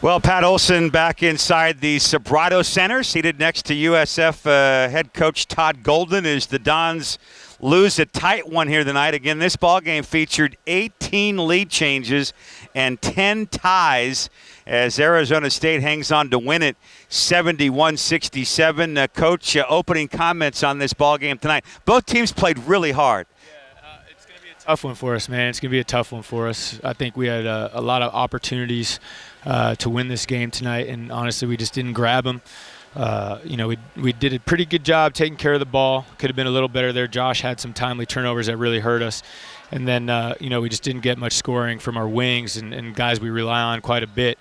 Well, Pat Olson back inside the Sobrato Center, seated next to USF head coach Todd Golden, as the Dons lose a tight one here tonight. Again, this ballgame featured 18 lead changes and 10 ties as Arizona State hangs on to win it 71-67. Coach, opening comments on this ballgame tonight. Both teams played really hard. It's going to be a tough one for us, man. It's going to be a tough one for us. I think we had a lot of opportunities to win this game tonight, and honestly, we just didn't grab them. We did a pretty good job taking care of the ball. Could have been a little better there. Josh had some timely turnovers that really hurt us. And then, we just didn't get much scoring from our wings and guys we rely on quite a bit.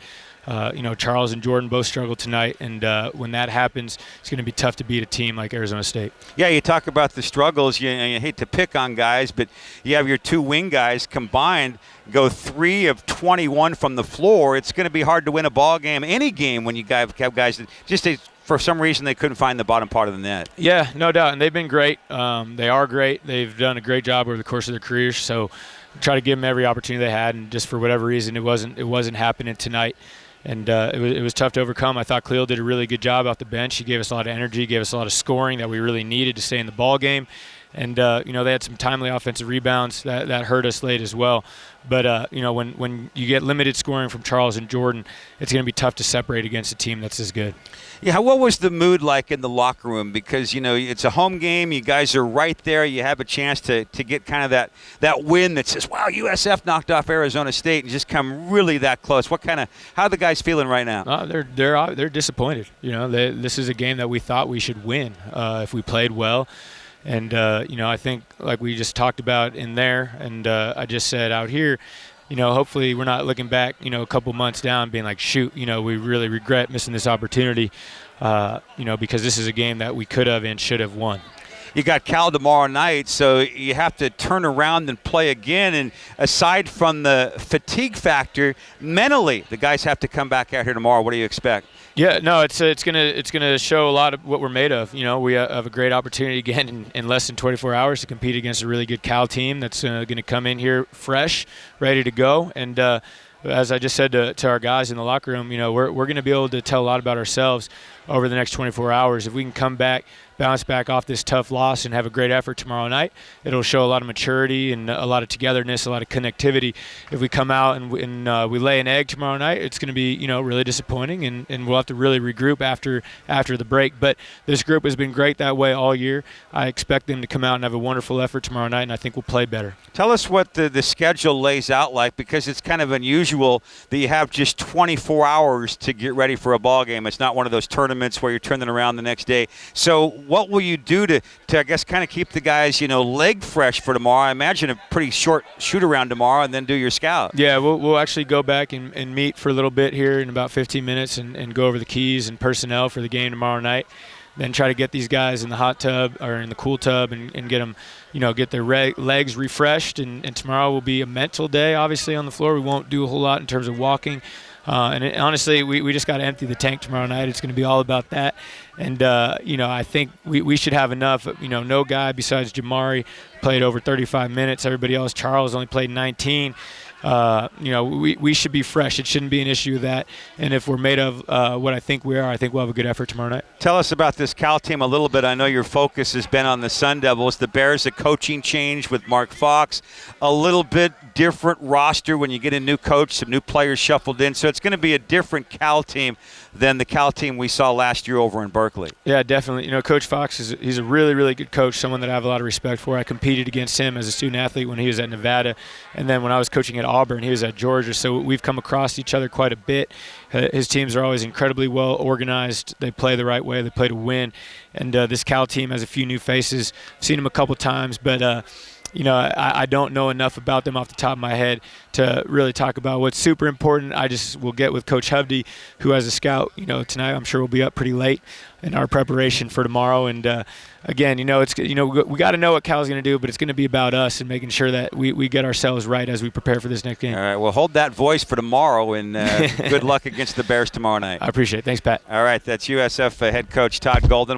Charles and Jordan both struggled tonight, and when that happens, it's going to be tough to beat a team like Arizona State. Yeah, you talk about the struggles. You hate to pick on guys, but you have your two wing guys combined go 3 of 21 from the floor. It's going to be hard to win a ball game, any game, when you have guys that just for some reason they couldn't find the bottom part of the net. Yeah, no doubt, and they've been great. They are great. They've done a great job over the course of their careers, so try to give them every opportunity they had, and just for whatever reason it wasn't happening tonight. And it was tough to overcome. I thought Khalil did a really good job off the bench. He gave us a lot of energy, gave us a lot of scoring that we really needed to stay in the ball game. And, they had some timely offensive rebounds that hurt us late as well. But, when you get limited scoring from Charles and Jordan, it's going to be tough to separate against a team that's as good. Yeah, what was the mood like in the locker room? Because, it's a home game. You guys are right there. You have a chance to get kind of that win that says, wow, USF knocked off Arizona State and just come really that close. How are the guys feeling right now? They're disappointed. This is a game that we thought we should win if we played well. And, I think like we just talked about in there, and I just said out here, hopefully we're not looking back, a couple months down being like, shoot, we really regret missing this opportunity, because this is a game that we could have and should have won. You got Cal tomorrow night, so you have to turn around and play again. And aside from the fatigue factor, mentally, the guys have to come back out here tomorrow. What do you expect? Yeah, no, it's gonna show a lot of what we're made of. We have a great opportunity again in less than 24 hours to compete against a really good Cal team that's going to come in here fresh, ready to go. And as I just said to our guys in the locker room, we're going to be able to tell a lot about ourselves over the next 24 hours. If we can come back, bounce back off this tough loss and have a great effort tomorrow night, it'll show a lot of maturity and a lot of togetherness, a lot of connectivity. If we come out and we lay an egg tomorrow night, it's going to be really disappointing, and we'll have to really regroup after the break. But this group has been great that way all year. I expect them to come out and have a wonderful effort tomorrow night, and I think we'll play better. Tell us what the schedule lays out like, because it's kind of unusual that you have just 24 hours to get ready for a ball game. It's not one of those tournaments where you're turning around the next day. So what will you do to I guess, kind of keep the guys, leg fresh for tomorrow? I imagine a pretty short shoot-around tomorrow and then do your scout. Yeah, we'll actually go back and meet for a little bit here in about 15 minutes and go over the keys and personnel for the game tomorrow night. Then try to get these guys in the hot tub or in the cool tub and get them, get their legs refreshed. And tomorrow will be a mental day, obviously, on the floor. We won't do a whole lot in terms of walking. Honestly, we just got to empty the tank tomorrow night. It's going to be all about that. And, I think we should have enough. No guy besides Jamari played over 35 minutes. Everybody else, Charles, only played 19. We should be fresh. It shouldn't be an issue with that. And if we're made of what I think we are, I think we'll have a good effort tomorrow night. Tell us about this Cal team a little bit. I know your focus has been on the Sun Devils. The Bears, a coaching change with Mark Fox. A little bit different roster when you get a new coach, some new players shuffled in. So it's going to be a different Cal team than the Cal team we saw last year over in Berkeley. Yeah, definitely. Coach Fox, he's a really, really good coach, someone that I have a lot of respect for. I competed against him as a student athlete when he was at Nevada. And then when I was coaching at Auburn, he was at Georgia. So we've come across each other quite a bit. His teams are always incredibly well organized. They play the right way. They play to win. And this Cal team has a few new faces. I've seen them a couple times, but I don't know enough about them off the top of my head to really talk about what's super important. I just will get with Coach Hovde, who has a scout. Tonight I'm sure we'll be up pretty late in our preparation for tomorrow. And again, it's we got to know what Cal's going to do, but it's going to be about us and making sure that we get ourselves right as we prepare for this next game. All right, well, hold that voice for tomorrow, and good luck against the Bears tomorrow night. I appreciate it. Thanks, Pat. All right, that's USF head coach Todd Golden.